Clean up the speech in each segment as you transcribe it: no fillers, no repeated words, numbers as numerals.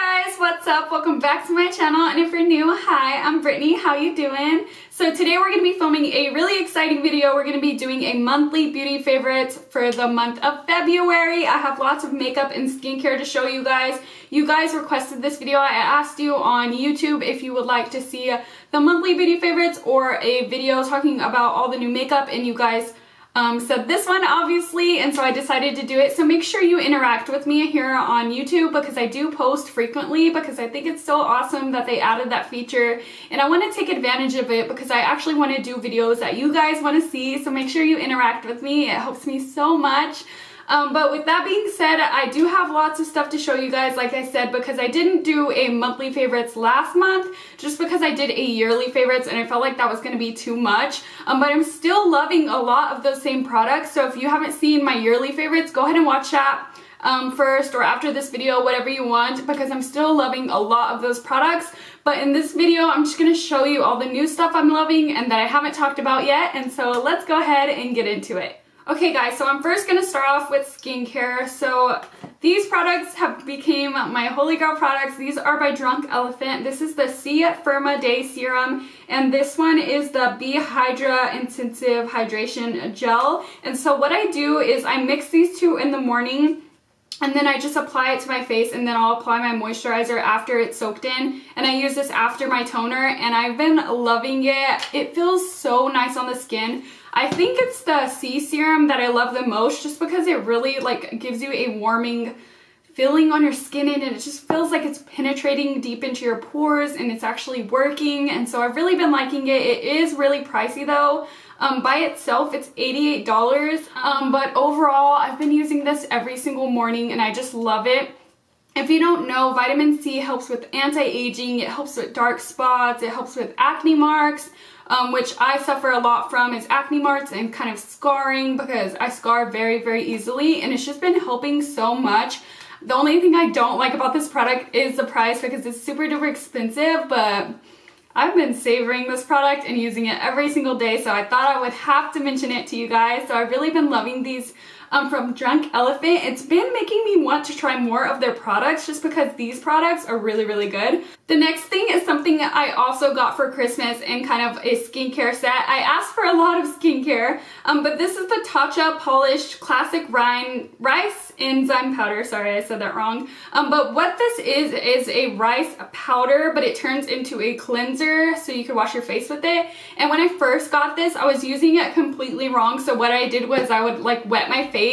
guys, what's up? Welcome back to my channel, and if you're new, hi, I'm Brittany. How you doing? So today we're going to be filming a really exciting video. We're going to be doing a monthly beauty favorites for the month of February. I have lots of makeup and skincare to show you guys. You guys requested this video. I asked you on YouTube if you would like to see the monthly beauty favorites or a video talking about all the new makeup, and you guys said this one, obviously, and so I decided to do it. So make sure you interact with me here on YouTube, because I do post frequently, because I think it's so awesome that they added that feature, and I want to take advantage of it because I actually want to do videos that you guys want to see. So make sure you interact with me. It helps me so much. But with that being said, I do have lots of stuff to show you guys, like I said, because I didn't do a monthly favorites last month, just because I did a yearly favorites and I felt like that was going to be too much. But I'm still loving a lot of those same products, so if you haven't seen my yearly favorites, go ahead and watch that first or after this video, whatever you want, because I'm still loving a lot of those products. But in this video, I'm just going to show you all the new stuff I'm loving and that I haven't talked about yet, and so let's go ahead and get into it. Okay guys, so I'm first going to start off with skincare. So these products have become my holy grail products. These are by Drunk Elephant. This is the Firma Day Serum, and this one is the Be Hydra Intensive Hydration Gel. And so what I do is I mix these two in the morning, and then I just apply it to my face, and then I'll apply my moisturizer after it's soaked in. And I use this after my toner, and I've been loving it. It feels so nice on the skin. I think it's the C serum that I love the most, just because it really like gives you a warming feeling on your skin, and it just feels like it's penetrating deep into your pores and it's actually working. And so I've really been liking it. It is really pricey though. By itself it's $88, but overall I've been using this every single morning and I just love it. If you don't know, vitamin C helps with anti-aging, it helps with dark spots, it helps with acne marks, which I suffer a lot from, is acne marks and kind of scarring, because I scar very, very easily, and it's just been helping so much. The only thing I don't like about this product is the price, because it's super duper expensive, but I've been savoring this product and using it every single day, so I thought I would have to mention it to you guys. So I've really been loving these from Drunk Elephant. It's been making me want to try more of their products, just because these products are really, really good. The next thing is something that I also got for Christmas in kind of a skincare set. I asked for a lot of skincare, but this is the Tatcha Polished Classic Rice Enzyme Powder. Sorry, I said that wrong. But what this is a rice powder, but it turns into a cleanser, so you can wash your face with it. And when I first got this, I was using it completely wrong. So what I did was I would like wet my face,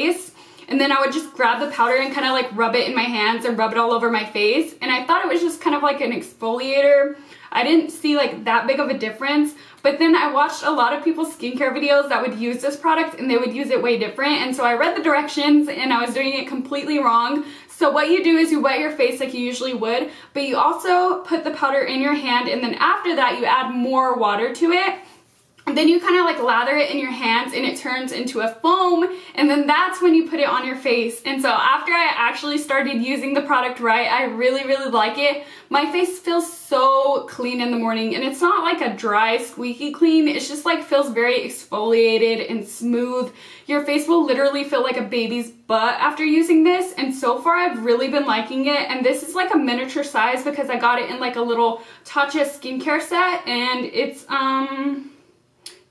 and then I would just grab the powder and kind of like rub it in my hands and rub it all over my face. And I thought it was just kind of like an exfoliator. I didn't see like that big of a difference. But then I watched a lot of people's skincare videos that would use this product, and they would use it way different. And so I read the directions and I was doing it completely wrong. So what you do is you wet your face like you usually would, but you also put the powder in your hand, and then after that you add more water to it. And then you kind of like lather it in your hands and it turns into a foam, and then that's when you put it on your face. And so after I actually started using the product right, I really, really like it. My face feels so clean in the morning, and it's not like a dry, squeaky clean. It's just like feels very exfoliated and smooth. Your face will literally feel like a baby's butt after using this, and so far I've really been liking it. And this is like a miniature size, because I got it in like a little Tatcha skincare set, and it's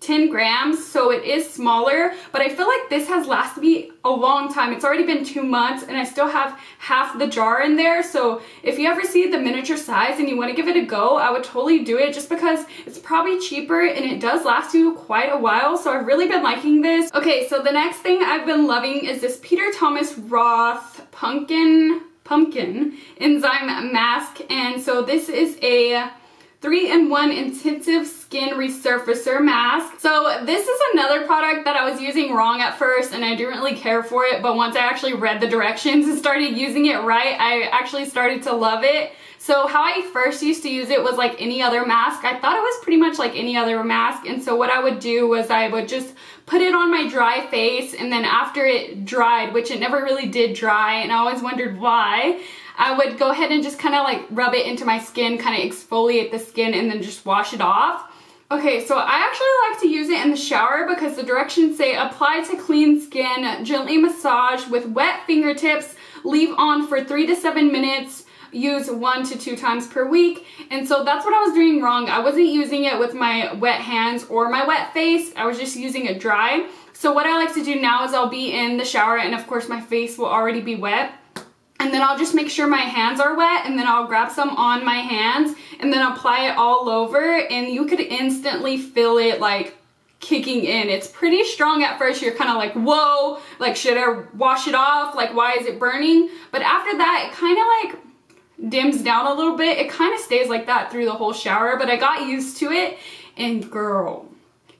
10 grams, so it is smaller, but I feel like this has lasted me a long time. It's already been 2 months and I still have half the jar in there. So if you ever see the miniature size and you want to give it a go, I would totally do it, just because it's probably cheaper and it does last you quite a while. So I've really been liking this. Okay, so the next thing I've been loving is this Peter Thomas Roth Pumpkin Enzyme Mask. And so this is a 3-in-1 intensive skin resurfacer mask. So this is another product that I was using wrong at first, and I didn't really care for it, but once I actually read the directions and started using it right, I actually started to love it. So how I first used to use it was like any other mask. I thought it was pretty much like any other mask, and so what I would do was I would just put it on my dry face, and then after it dried, which it never really did dry, and I always wondered why, I would go ahead and just kind of like rub it into my skin, kind of exfoliate the skin, and then just wash it off. Okay, so I actually like to use it in the shower, because the directions say apply to clean skin, gently massage with wet fingertips, leave on for 3 to 7 minutes, use 1 to 2 times per week. And so that's what I was doing wrong. I wasn't using it with my wet hands or my wet face. I was just using it dry. So what I like to do now is I'll be in the shower, and of course my face will already be wet. And then I'll just make sure my hands are wet, and then I'll grab some on my hands and then apply it all over, and you could instantly feel it like kicking in. It's pretty strong at first. You're kind of like, whoa, like should I wash it off? Like why is it burning? But after that, it kind of like dims down a little bit. It kind of stays like that through the whole shower, but I got used to it, and girl,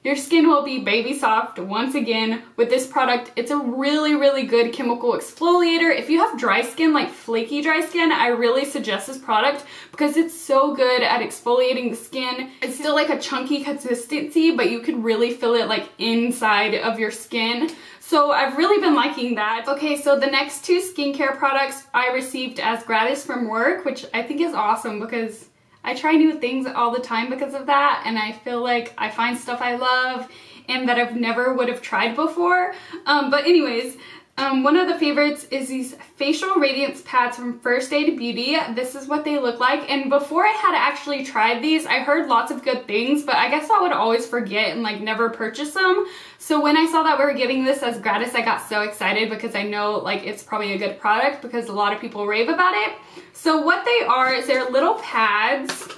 your skin will be baby soft once again with this product. It's a really, really good chemical exfoliator. If you have dry skin, like flaky dry skin, I really suggest this product because it's so good at exfoliating the skin. It's still like a chunky consistency, but you could really feel it like inside of your skin. So I've really been liking that. Okay, so the next 2 skincare products I received as gratis from work, which I think is awesome because I try new things all the time because of that, and I feel like I find stuff I love and that I've never would have tried before. But anyways, one of the favorites is these facial radiance pads from First Aid Beauty. This is what they look like, and before I had actually tried these, I heard lots of good things, but I guess I would always forget and like never purchase them. So when I saw that we were getting this as gratis, I got so excited because I know like it's probably a good product because a lot of people rave about it. So what they are is they're little pads,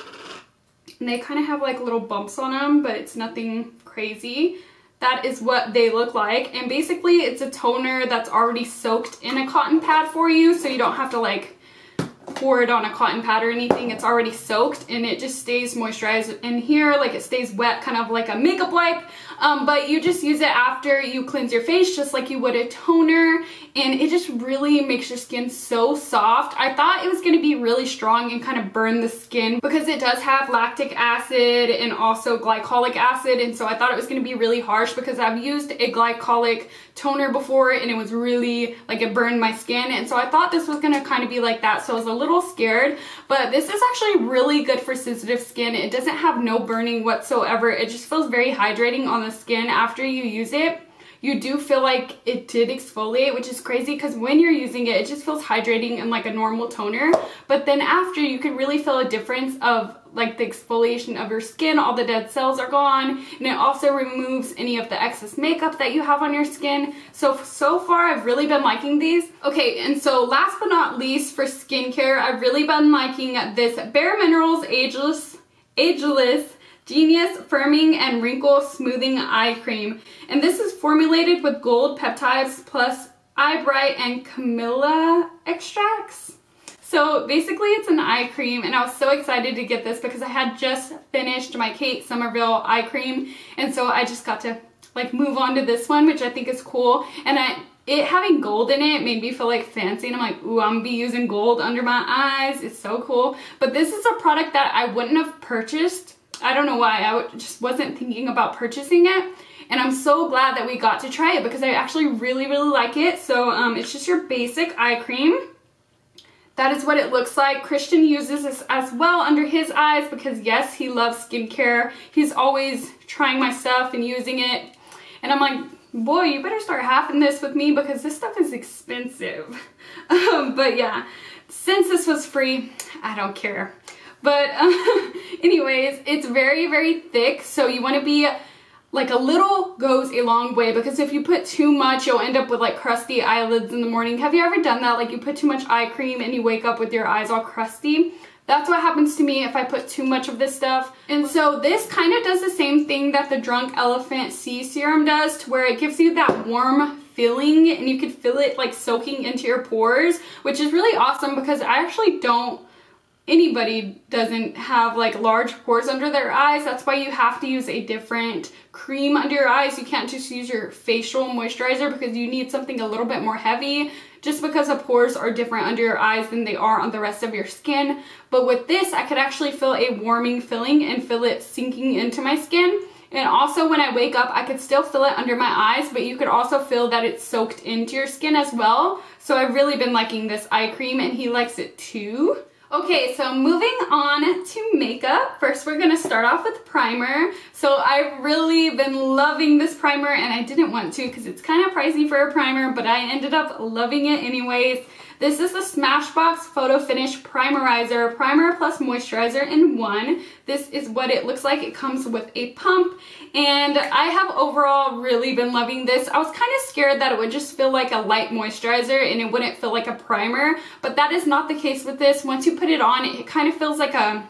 and they kind of have like little bumps on them, but it's nothing crazy. That is what they look like, and basically it's a toner that's already soaked in a cotton pad for you, so you don't have to like pour it on a cotton pad or anything. It's already soaked, and it just stays moisturized in here, like it stays wet, kind of like a makeup wipe. But you just use it after you cleanse your face, just like you would a toner, and it just really makes your skin so soft. I thought it was going to be really strong and kind of burn the skin because it does have lactic acid and also glycolic acid, and so I thought it was going to be really harsh because I've used a glycolic toner before and it was really like it burned my skin, and so I thought this was going to kind of be like that, so I was a little scared. But this is actually really good for sensitive skin. It doesn't have no burning whatsoever. It just feels very hydrating on the skin after you use it. You do feel like it did exfoliate, which is crazy because when you're using it, it just feels hydrating and like a normal toner. But then after, you can really feel a difference of like the exfoliation of your skin. All the dead cells are gone, and it also removes any of the excess makeup that you have on your skin. So far I've really been liking these. Okay, and so last but not least for skincare, I've really been liking this Bareminerals Ageless Genius Firming and Wrinkle Smoothing Eye Cream. And this is formulated with gold peptides plus eye bright and camellia extracts. So basically it's an eye cream, and I was so excited to get this because I had just finished my Kate Somerville eye cream, and so I just got to like move on to this one, which I think is cool. And it having gold in it made me feel like fancy, and I'm like, ooh, I'm gonna be using gold under my eyes. It's so cool. But this is a product that I wouldn't have purchased. I don't know why. I just wasn't thinking about purchasing it. And I'm so glad that we got to try it because I actually really, really like it. So it's just your basic eye cream. That is what it looks like. Christian uses this as well under his eyes because yes, he loves skincare. He's always trying my stuff and using it. And I'm like, boy, you better start halving this with me because this stuff is expensive. But yeah, since this was free, I don't care. But anyways, it's very, very thick. So you want to be like a little goes a long way because if you put too much, you'll end up with like crusty eyelids in the morning. Have you ever done that? Like you put too much eye cream and you wake up with your eyes all crusty? That's what happens to me if I put too much of this stuff. And so this kind of does the same thing that the Drunk Elephant C serum does, to where it gives you that warm feeling and you can feel it like soaking into your pores, which is really awesome because I actually anybody doesn't have like large pores under their eyes. That's why you have to use a different cream under your eyes. You can't just use your facial moisturizer because you need something a little bit more heavy, just because the pores are different under your eyes than they are on the rest of your skin. But with this, I could actually feel a warming feeling and feel it sinking into my skin. And also when I wake up, I could still feel it under my eyes, but you could also feel that it's soaked into your skin as well. So I've really been liking this eye cream, and he likes it too. Okay, so moving on to makeup. First, we're gonna start off with primer. So I've really been loving this primer, and I didn't want to because it's kind of pricey for a primer, but I ended up loving it anyways. This is the Smashbox Photo Finish Primerizer, primer plus moisturizer in one. This is what it looks like. It comes with a pump, and I have overall really been loving this. I was kind of scared that it would just feel like a light moisturizer and it wouldn't feel like a primer, but that is not the case with this. Once you put it on, it kind of feels like a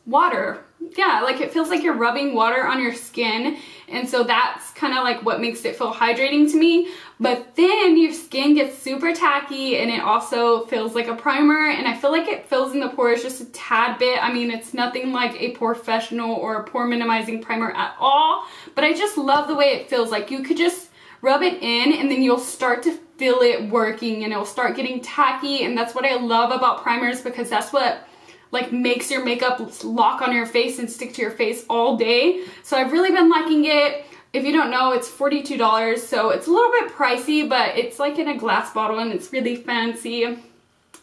water. Yeah, like it feels like you're rubbing water on your skin, and so that's kind of like what makes it feel hydrating to me. But then your skin gets super tacky and it also feels like a primer, and I feel like it fills in the pores just a tad bit. I mean, it's nothing like a professional or a pore minimizing primer at all, but I just love the way it feels. Like you could just rub it in and then you'll start to feel it working and it'll start getting tacky, and that's what I love about primers, because that's what like makes your makeup lock on your face and stick to your face all day. So I've really been liking it. If you don't know, it's $42, so it's a little bit pricey, but it's like in a glass bottle and it's really fancy.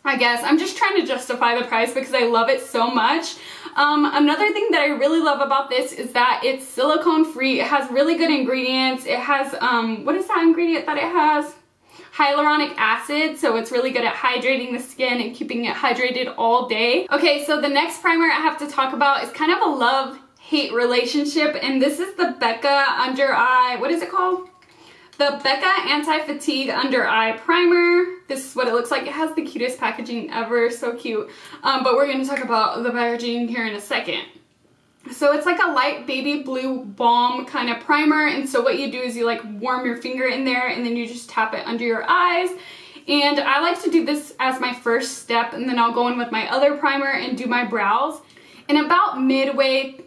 I guess I'm just trying to justify the price because I love it so much. Another thing that I really love about this is that it's silicone free. It has really good ingredients. It has, what is that ingredient that it has? Hyaluronic acid, so it's really good at hydrating the skin and keeping it hydrated all day. Okay, so the next primer I have to talk about is kind of a love-hate relationship, and this is the BECCA Under Eye, what is it called? The BECCA Anti-Fatigue Under Eye Primer. This is what it looks like. It has the cutest packaging ever, so cute. But we're going to talk about the packaging here in a second. So it's like a light baby blue balm kind of primer, and so what you do is you like warm your finger in there and then you just tap it under your eyes. And I like to do this as my first step, and then I'll go in with my other primer and do my brows. And about midway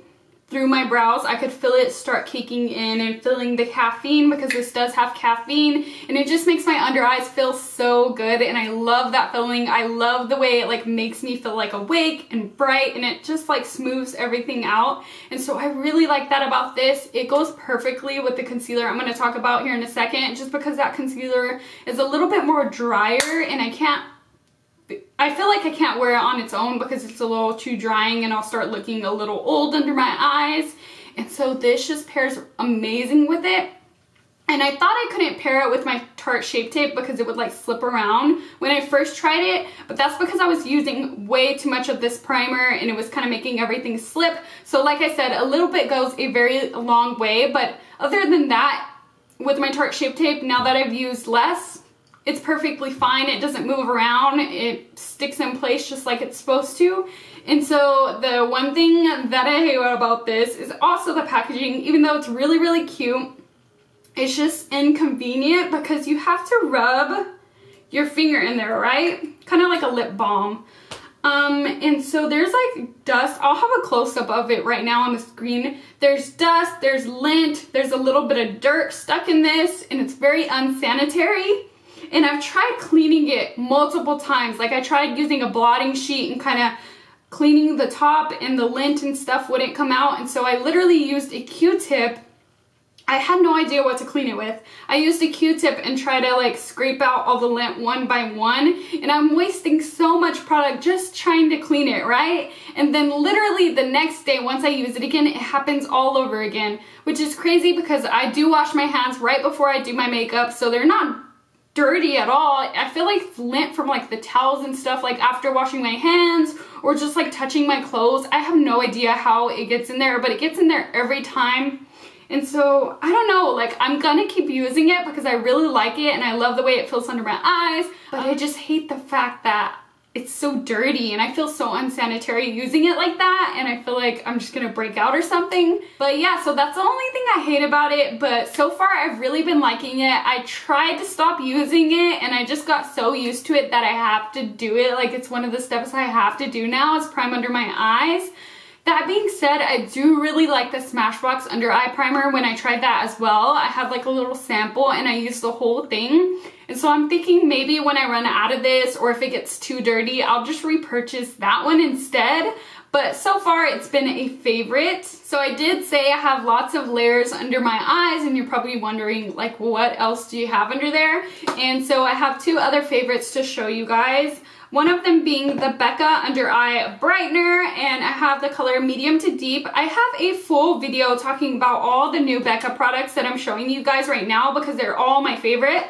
through my brows, I could feel it start caking in and feeling the caffeine, because this does have caffeine, and it just makes my under eyes feel so good, and I love that feeling. I love the way it like makes me feel like awake and bright, and it just like smooths everything out. And so I really like that about this. It goes perfectly with the concealer I'm going to talk about here in a second, just because that concealer is a little bit more drier, and I feel like I can't wear it on its own because it's a little too drying and I'll start looking a little old under my eyes. And so this just pairs amazing with it. And I thought I couldn't pair it with my Tarte Shape Tape because it would like slip around when I first tried it, but that's because I was using way too much of this primer and it was kind of making everything slip. So like I said, a little bit goes a very long way, but other than that, with my Tarte Shape Tape, now that I've used less, it's perfectly fine. It doesn't move around. It sticks in place just like it's supposed to. And so the one thing that I hate about this is also the packaging. Even though it's really, really cute, it's just inconvenient because you have to rub your finger in there, right? Kind of like a lip balm. And so there's like dust. I'll have a close-up of it right now on the screen. There's dust, there's lint, there's a little bit of dirt stuck in this, and it's very unsanitary. And I've tried cleaning it multiple times. Like I tried using a blotting sheet and kind of cleaning the top, and the lint and stuff wouldn't come out. And so I literally used a Q-tip. I had no idea what to clean it with. I used a Q-tip and tried to like scrape out all the lint one by one. And I'm wasting so much product just trying to clean it, right? And then literally the next day, once I use it again, it happens all over again. Which is crazy because I do wash my hands right before I do my makeup, so they're not dirty at all. I feel like lint from like the towels and stuff, like after washing my hands or just like touching my clothes. I have no idea how it gets in there, but it gets in there every time. And so I don't know, like I'm gonna keep using it because I really like it and I love the way it feels under my eyes, but I just hate the fact that it's so dirty and I feel so unsanitary using it like that, and I feel like I'm just gonna break out or something. But yeah, so that's the only thing I hate about it, but so far I've really been liking it. I tried to stop using it and I just got so used to it that I have to do it. Like it's one of the steps I have to do now is prime under my eyes. That being said, I do really like the Smashbox Under Eye Primer. When I tried that as well, I had like a little sample and I used the whole thing. And so I'm thinking maybe when I run out of this, or if it gets too dirty, I'll just repurchase that one instead. But so far it's been a favorite. So I did say I have lots of layers under my eyes, and you're probably wondering like what else do you have under there? And so I have two other favorites to show you guys. One of them being the BECCA Under Eye Brightener, and I have the color medium to deep. I have a full video talking about all the new BECCA products that I'm showing you guys right now because they're all my favorite.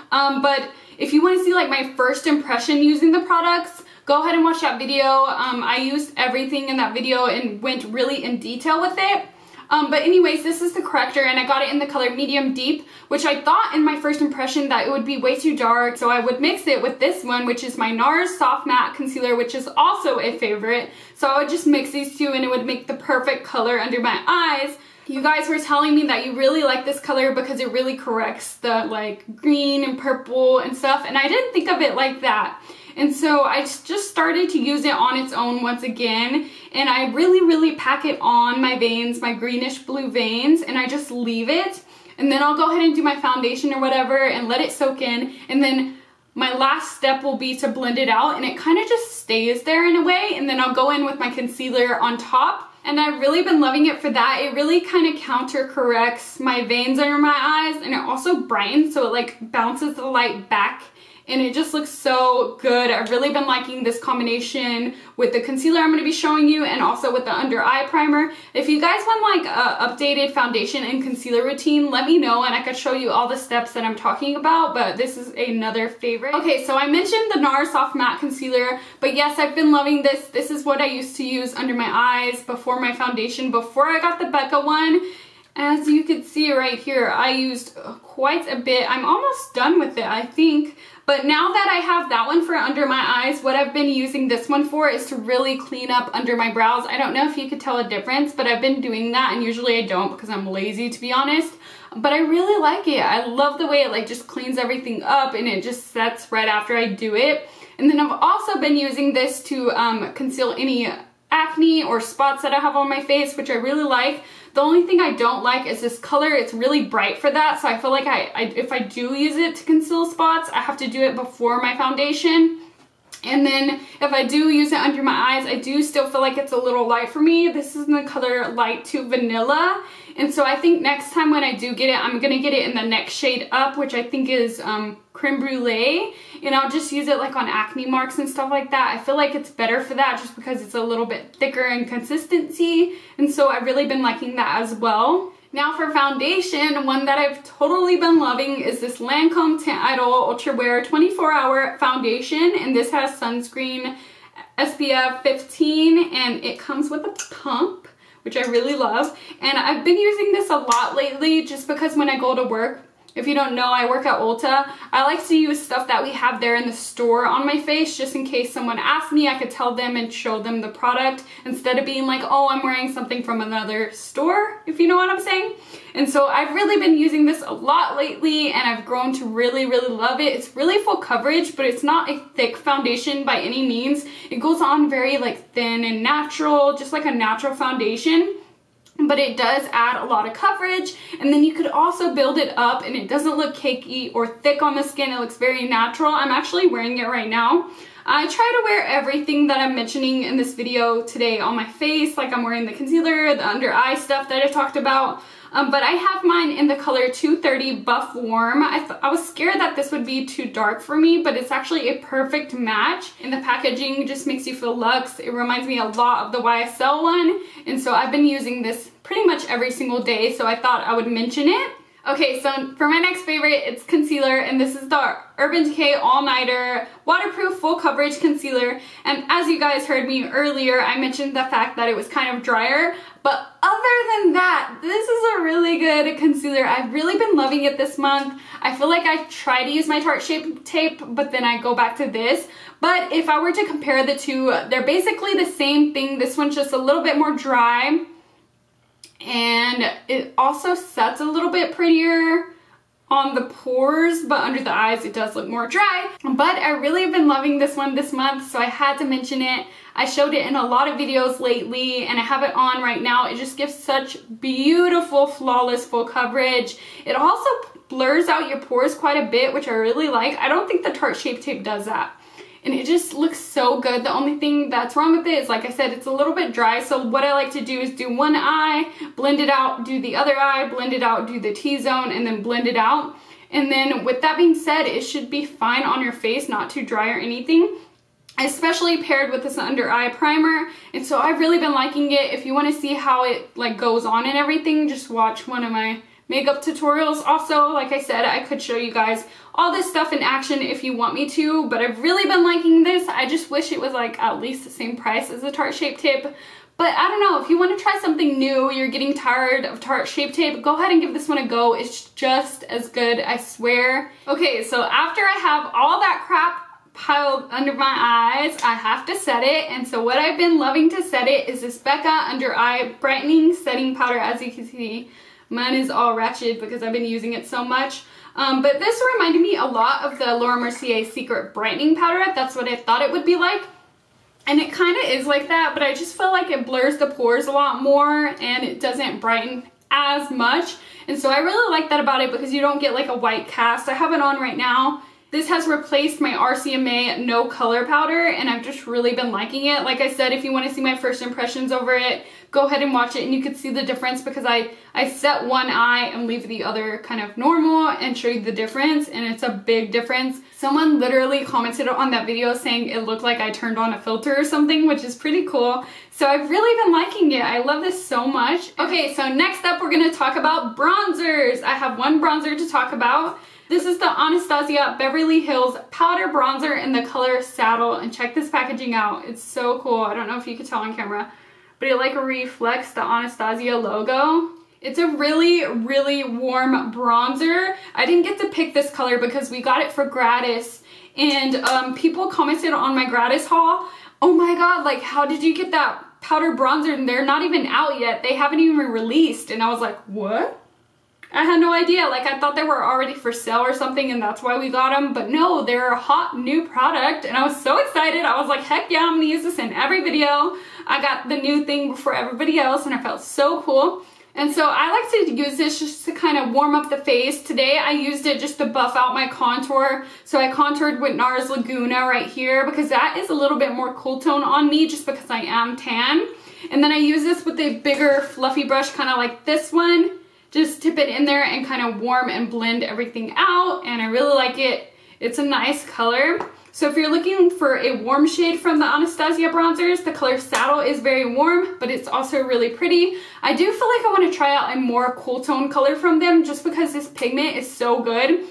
But if you want to see like my first impression using the products, go ahead and watch that video. I used everything in that video and went really in detail with it. But anyways, this is the Corrector, and I got it in the color Medium Deep, which I thought in my first impression that it would be way too dark, so I would mix it with this one, which is my NARS Soft Matte Concealer, which is also a favorite. So I would just mix these two and it would make the perfect color under my eyes. You guys were telling me that you really like this color because it really corrects the like green and purple and stuff, and I didn't think of it like that. And so I just started to use it on its own once again, and I really pack it on my veins, my greenish blue veins, and I just leave it, and then I'll go ahead and do my foundation or whatever and let it soak in, and then my last step will be to blend it out, and it kind of just stays there in a way, and then I'll go in with my concealer on top. And I've really been loving it for that. It really kind of counter corrects my veins under my eyes, and it also brightens, so it like bounces the light back, and it just looks so good. I've really been liking this combination with the concealer I'm going to be showing you, and also with the under eye primer. If you guys want like a updated foundation and concealer routine, let me know and I could show you all the steps that I'm talking about, but this is another favorite. Okay, so I mentioned the NARS Soft Matte Concealer, but yes, I've been loving this. This is what I used to use under my eyes before my foundation, before I got the BECCA one. As you can see right here, I used quite a bit. I'm almost done with it, I think. But now that I have that one for under my eyes, what I've been using this one for is to really clean up under my brows. I don't know if you could tell a difference, but I've been doing that, and usually I don't because I'm lazy, to be honest. But I really like it. I love the way it like just cleans everything up, and it just sets right after I do it. And then I've also been using this to conceal any acne or spots that I have on my face, which I really like. The only thing I don't like is this color. It's really bright for that, so I feel like if I do use it to conceal spots, I have to do it before my foundation. And then if I do use it under my eyes, I do still feel like it's a little light for me. This is in the color Light to Vanilla. And so I think next time when I do get it, I'm going to get it in the next shade up, which I think is Creme Brulee. And I'll just use it like on acne marks and stuff like that. I feel like it's better for that just because it's a little bit thicker in consistency. And so I've really been liking that as well. Now for foundation, one that I've totally been loving is this Lancome Tint Idole Ultra Wear 24-Hour Foundation. And this has sunscreen SPF 15, and it comes with a pump, which I really love. And I've been using this a lot lately just because when I go to work, if you don't know, I work at Ulta. I like to use stuff that we have there in the store on my face just in case someone asks me, I could tell them and show them the product instead of being like, oh, I'm wearing something from another store, if you know what I'm saying. And so I've really been using this a lot lately, and I've grown to really love it. It's really full coverage, but it's not a thick foundation by any means. It goes on very like thin and natural, just like a natural foundation. But it does add a lot of coverage, and then you could also build it up, and it doesn't look cakey or thick on the skin. It looks very natural. I'm actually wearing it right now. I try to wear everything that I'm mentioning in this video today on my face, like I'm wearing the concealer, the under eye stuff that I talked about. But I have mine in the color 230 Buff Warm. I was scared that this would be too dark for me, but it's actually a perfect match. And the packaging just makes you feel luxe. It reminds me a lot of the YSL one. And so I've been using this pretty much every single day, so I thought I would mention it. Okay, so for my next favorite, it's concealer, and this is the Urban Decay All Nighter Waterproof Full Coverage Concealer. And as you guys heard me earlier, I mentioned the fact that it was kind of drier, but other than that, this is a really good concealer. I've really been loving it this month. I feel like I try to use my Tarte Shape Tape, but then I go back to this. But if I were to compare the two, they're basically the same thing. This one's just a little bit more dry, and it also sets a little bit prettier on the pores, but under the eyes it does look more dry. But I really have been loving this one this month, so I had to mention it. I showed it in a lot of videos lately, and I have it on right now. It just gives such beautiful, flawless full coverage. It also blurs out your pores quite a bit, which I really like. I don't think the Tarte Shape Tape does that. And it just looks so good. The only thing that's wrong with it is, like I said, it's a little bit dry. So what I like to do is do one eye, blend it out, do the other eye, blend it out, do the T-zone, and then blend it out. And then with that being said, it should be fine on your face, not too dry or anything, especially paired with this under eye primer. And so I've really been liking it. If you want to see how it like goes on and everything, just watch one of my makeup tutorials also. Like I said, I could show you guys all this stuff in action if you want me to, but I've really been liking this. I just wish it was like at least the same price as the Tarte Shape Tape. But I don't know, if you want to try something new, you're getting tired of Tarte Shape Tape, go ahead and give this one a go. It's just as good, I swear. Okay, so after I have all that crap piled under my eyes, I have to set it. And so what I've been loving to set it is this BECCA Under Eye Brightening Setting Powder. As you can see, mine is all ratchet because I've been using it so much. But this reminded me a lot of the Laura Mercier Secret Brightening Powder. That's what I thought it would be like. And it kind of is like that, but I just feel like it blurs the pores a lot more and it doesn't brighten as much. And so I really like that about it because you don't get like a white cast. I have it on right now. This has replaced my RCMA No Color Powder and I've just really been liking it. Like I said, if you want to see my first impressions over it, go ahead and watch it and you can see the difference because I set one eye and leave the other kind of normal and show you the difference, and it's a big difference. Someone literally commented on that video saying it looked like I turned on a filter or something, which is pretty cool. So I've really been liking it. I love this so much. Okay, so next up we're going to talk about bronzers. I have one bronzer to talk about. This is the Anastasia Beverly Hills Powder Bronzer in the color Saddle, and check this packaging out. It's so cool. I don't know if you can tell on camera, but it like reflects the Anastasia logo. It's a really, really warm bronzer. I didn't get to pick this color because we got it for gratis, and people commented on my gratis haul, oh my god, like how did you get that powder bronzer and they're not even out yet, they haven't even released. And I was like, what? I had no idea. Like I thought they were already for sale or something and that's why we got them, but no, they're a hot new product and I was so excited. I was like, heck yeah, I'm gonna use this in every video. I got the new thing before everybody else and I felt so cool. And so I like to use this just to kind of warm up the face. Today I used it just to buff out my contour. So I contoured with NARS Laguna right here because that is a little bit more cool tone on me just because I am tan. And then I use this with a bigger fluffy brush, kind of like this one. Just tip it in there and kind of warm and blend everything out. And I really like it. It's a nice color. So if you're looking for a warm shade from the Anastasia bronzers, the color Saddle is very warm, but it's also really pretty. I do feel like I want to try out a more cool tone color from them just because this pigment is so good.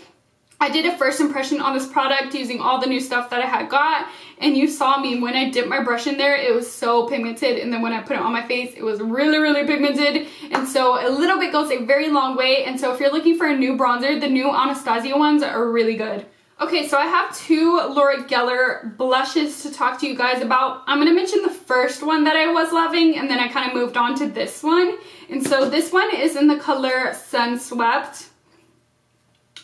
I did a first impression on this product using all the new stuff that I had got, and you saw me when I dipped my brush in there, it was so pigmented, and then when I put it on my face, it was really, really pigmented, and so a little bit goes a very long way. And so if you're looking for a new bronzer, the new Anastasia ones are really good. Okay, so I have two Laura Geller blushes to talk to you guys about. I'm going to mention the first one that I was loving, and then I kind of moved on to this one. And so this one is in the color Sunswept.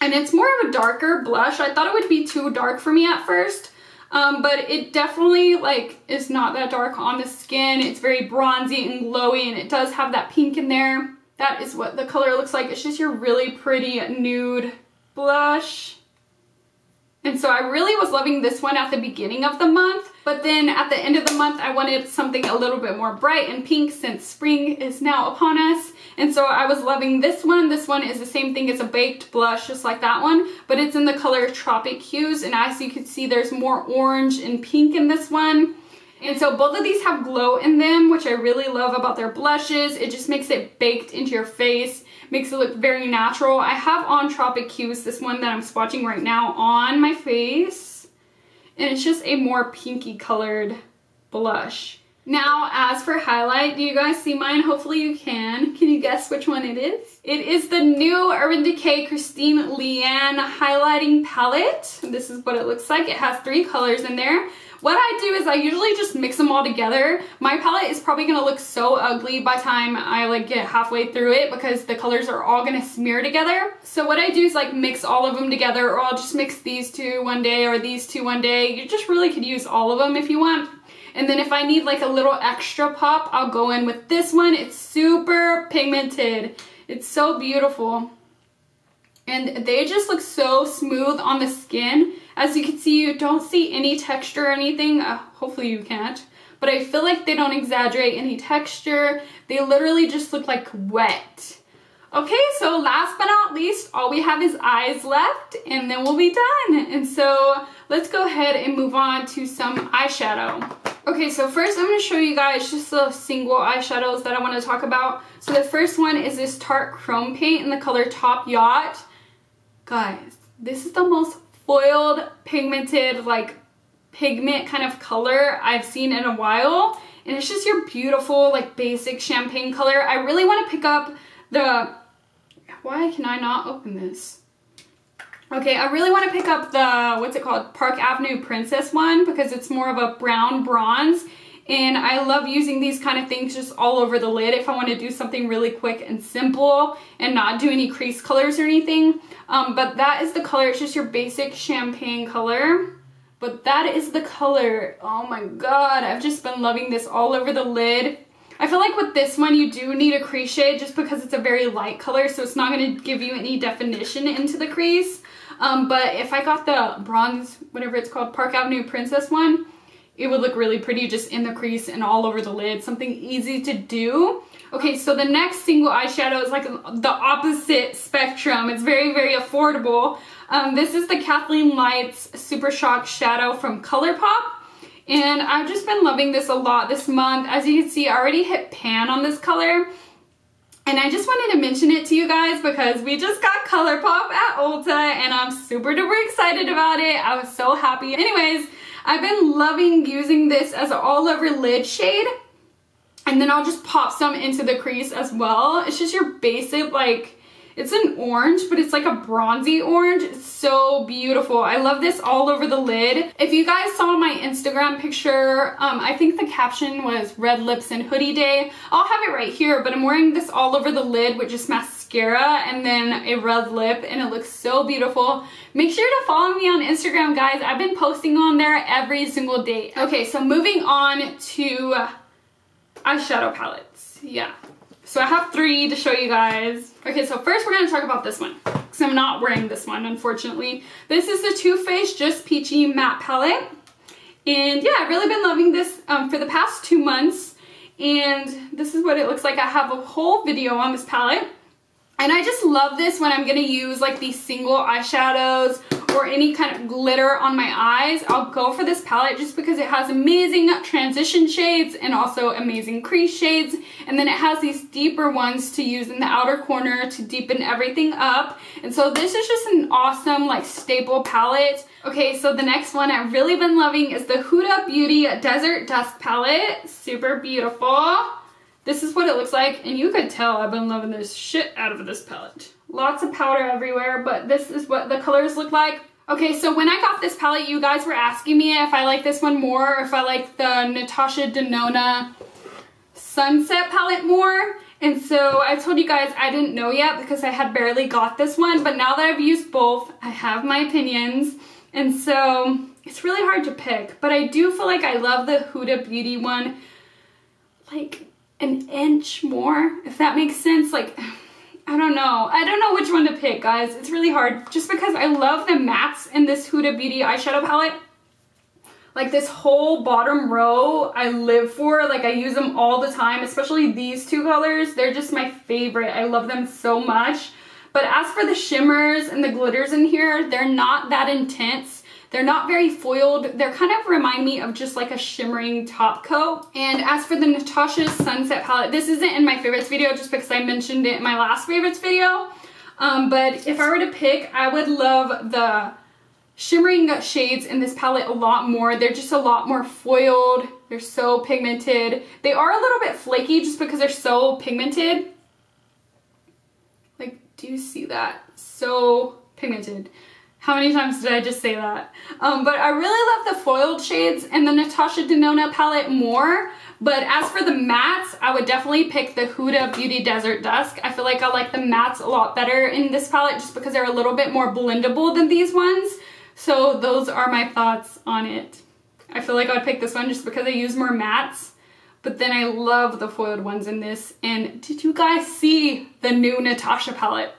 And it's more of a darker blush. I thought it would be too dark for me at first. But it definitely like is not that dark on the skin. It's very bronzy and glowy, and it does have that pink in there. That is what the color looks like. It's just your really pretty nude blush. And so I really was loving this one at the beginning of the month, but then at the end of the month I wanted something a little bit more bright and pink since spring is now upon us. And so I was loving this one. This one is the same thing as a baked blush, just like that one, but it's in the color Tropic Hues, and as you can see there's more orange and pink in this one. And so both of these have glow in them, which I really love about their blushes. It just makes it baked into your face, makes it look very natural. I have on Tropic Hues, this one that I'm swatching right now, on my face. And it's just a more pinky colored blush. Now, as for highlight, do you guys see mine? Hopefully you can. Can you guess which one it is? It is the new Urban Decay Kristen Leanne highlighting palette. This is what it looks like. It has 3 colors in there. What I do is I usually just mix them all together. My palette is probably going to look so ugly by the time I like get halfway through it because the colors are all going to smear together. So what I do is like mix all of them together, or I'll just mix these 2 one day or these 2 one day. You just really could use all of them if you want. And then if I need like a little extra pop, I'll go in with this one. It's super pigmented. It's so beautiful. And they just look so smooth on the skin. As you can see, you don't see any texture or anything. Hopefully you can't. But I feel like they don't exaggerate any texture. They literally just look like wet. Okay, so last but not least, all we have is eyes left, and then we'll be done. And so let's go ahead and move on to some eyeshadow. Okay, so first I'm going to show you guys just the single eyeshadows that I want to talk about. So the first one is this Tarte Chrome Paint in the color Top Yacht. Guys, this is the most foiled, pigmented, like pigment kind of color I've seen in a while. And it's just your beautiful, like basic champagne color. I really want to pick up the... Why can I not open this? Okay, I really want to pick up the, what's it called? Park Avenue Princess one because it's more of a brown bronze. And I love using these kind of things just all over the lid if I want to do something really quick and simple and not do any crease colors or anything. But that is the color. It's just your basic champagne color. But that is the color. Oh my god, I've just been loving this all over the lid. I feel like with this one you do need a crease shade just because it's a very light color, so it's not going to give you any definition into the crease. But if I got the bronze, whatever it's called, Park Avenue Princess one, it would look really pretty just in the crease and all over the lid. Something easy to do. Okay, so the next single eyeshadow is like the opposite spectrum. It's very, very affordable. This is the Kathleen Lights Super Shock Shadow from Colourpop. And I've just been loving this a lot this month. As you can see, I already hit pan on this color. And I just wanted to mention it to you guys because we just got Colourpop at Ulta and I'm super duper excited about it. I was so happy. Anyways, I've been loving using this as an all over lid shade. And then I'll just pop some into the crease as well. It's just your basic, like, it's an orange, but it's like a bronzy orange. It's so beautiful. I love this all over the lid. If you guys saw my Instagram picture, I think the caption was red lips and hoodie day. I'll have it right here, but I'm wearing this all over the lid with just mascara and then a red lip, and it looks so beautiful. Make sure to follow me on Instagram, guys. I've been posting on there every single day. Okay, so moving on to eyeshadow palettes. Yeah. So I have 3 to show you guys. Okay, so first we're going to talk about this one because I'm not wearing this one, unfortunately. This is the Too Faced Just Peachy Matte Palette. And yeah, I've really been loving this for the past 2 months. And this is what it looks like. I have a whole video on this palette. And I just love this when I'm going to use like these single eyeshadows or any kind of glitter on my eyes. I'll go for this palette just because it has amazing transition shades and also amazing crease shades. And then it has these deeper ones to use in the outer corner to deepen everything up. And so this is just an awesome like staple palette. Okay, so the next one I've really been loving is the Huda Beauty Desert Dusk palette. Super beautiful. This is what it looks like, and you could tell I've been loving this shit out of this palette. Lots of powder everywhere, but this is what the colors look like. Okay, so when I got this palette, you guys were asking me if I like this one more, or if I like the Natasha Denona Sunset palette more. And so I told you guys I didn't know yet because I had barely got this one, but now that I've used both, I have my opinions. And so it's really hard to pick, but I do feel like I love the Huda Beauty one, like, an inch more, if that makes sense. Like, I don't know which one to pick, guys. It's really hard just because I love the mattes in this Huda Beauty eyeshadow palette. Like this whole bottom row I live for. Like I use them all the time, especially these 2 colors. They're just my favorite. I love them so much. But as for the shimmers and the glitters in here, they're not that intense. They're not very foiled. They're kind of remind me of just like a shimmering top coat. And as for the Natasha's Sunset palette, this isn't in my favorites video just because I mentioned it in my last favorites video. But if I were to pick, I would love the shimmering shades in this palette a lot more. They're just a lot more foiled. They're so pigmented. They are a little bit flaky just because they're so pigmented. Like, do you see that? So pigmented. How many times did I just say that? But I really love the foiled shades in the Natasha Denona palette more. But as for the mattes, I would definitely pick the Huda Beauty Desert Dusk. I feel like I like the mattes a lot better in this palette just because they're a little bit more blendable than these ones. So those are my thoughts on it. I feel like I would pick this one just because I use more mattes. But then I love the foiled ones in this. And did you guys see the new Natasha palette?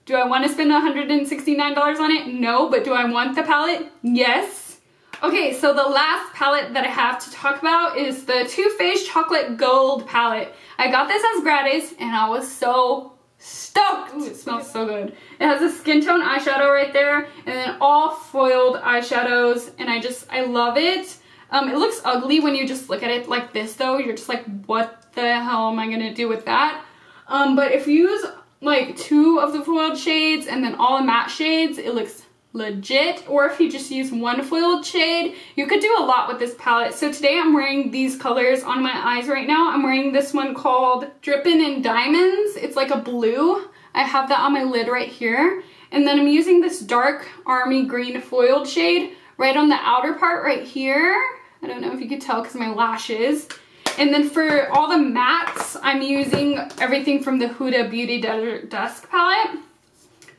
Do I want to spend $169 on it? No, but do I want the palette? Yes. Okay, so the last palette that I have to talk about is the Too Faced Chocolate Gold palette. I got this as gratis and I was so stoked. Ooh, it smells so good. It has a skin tone eyeshadow right there and then all foiled eyeshadows, and I love it. It looks ugly when you just look at it like this though. You're just like, what the hell am I gonna do with that? But if you use like 2 of the foiled shades and then all the matte shades, it looks legit. Or if you just use 1 foiled shade, you could do a lot with this palette. So today I'm wearing these colors on my eyes right now. I'm wearing this one called Drippin' in Diamonds. It's like a blue. I have that on my lid right here. And then I'm using this dark army green foiled shade right on the outer part right here. I don't know if you could tell because of my lashes. And then for all the mattes, I'm using everything from the Huda Beauty Desert Dusk palette.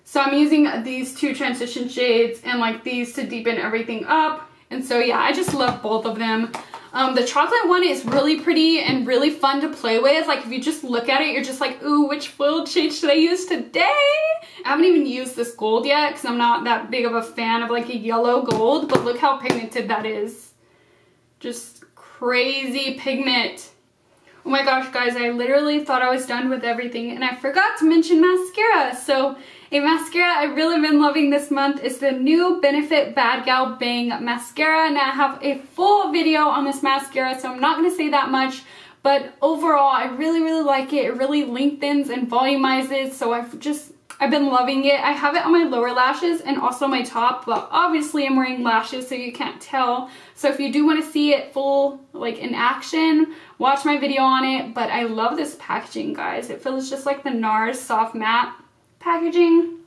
So I'm using these 2 transition shades and like these to deepen everything up. And so yeah, I just love both of them. The chocolate one is really pretty and really fun to play with. Like if you just look at it, you're just like, ooh, which foiled shade should I use today? I haven't even used this gold yet because I'm not that big of a fan of like a yellow gold, but look how pigmented that is. Just crazy pigment. Oh my gosh, guys, I literally thought I was done with everything and I forgot to mention mascara. So a mascara I've really been loving this month is the new Benefit Bad Gal Bang mascara, and I have a full video on this mascara, so I'm not going to say that much, but overall I really like it. It really lengthens and volumizes, so I've been loving it. I have it on my lower lashes and also my top, but obviously I'm wearing lashes so you can't tell. So if you do want to see it full, like in action, watch my video on it. But I love this packaging, guys. It feels just like the NARS Soft Matte packaging,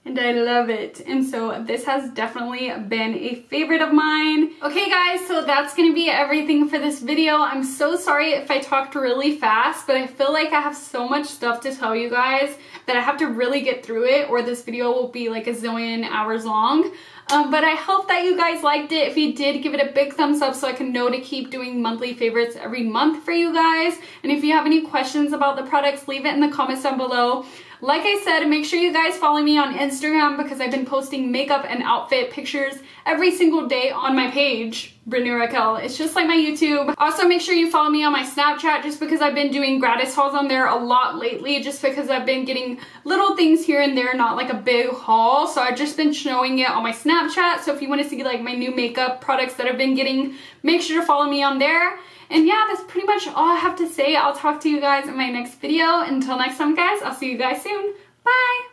and I love it. And so this has definitely been a favorite of mine. Okay guys, so that's gonna be everything for this video. I'm so sorry if I talked really fast, but I feel like I have so much stuff to tell you guys that I have to really get through it, or this video will be like a zillion hours long. But I hope that you guys liked it. If you did, give it a big thumbs up so I can know to keep doing monthly favorites every month for you guys. And if you have any questions about the products, leave it in the comments down below. Like I said, make sure you guys follow me on Instagram because I've been posting makeup and outfit pictures every single day on my page, Brittany Raquel. It's just like my YouTube. Also, make sure you follow me on my Snapchat just because I've been doing gratis hauls on there a lot lately, just because I've been getting little things here and there, not like a big haul. So I've just been showing it on my Snapchat. So if you want to see like my new makeup products that I've been getting, make sure to follow me on there. And yeah, that's pretty much all I have to say. I'll talk to you guys in my next video. Until next time, guys, I'll see you guys soon. Bye!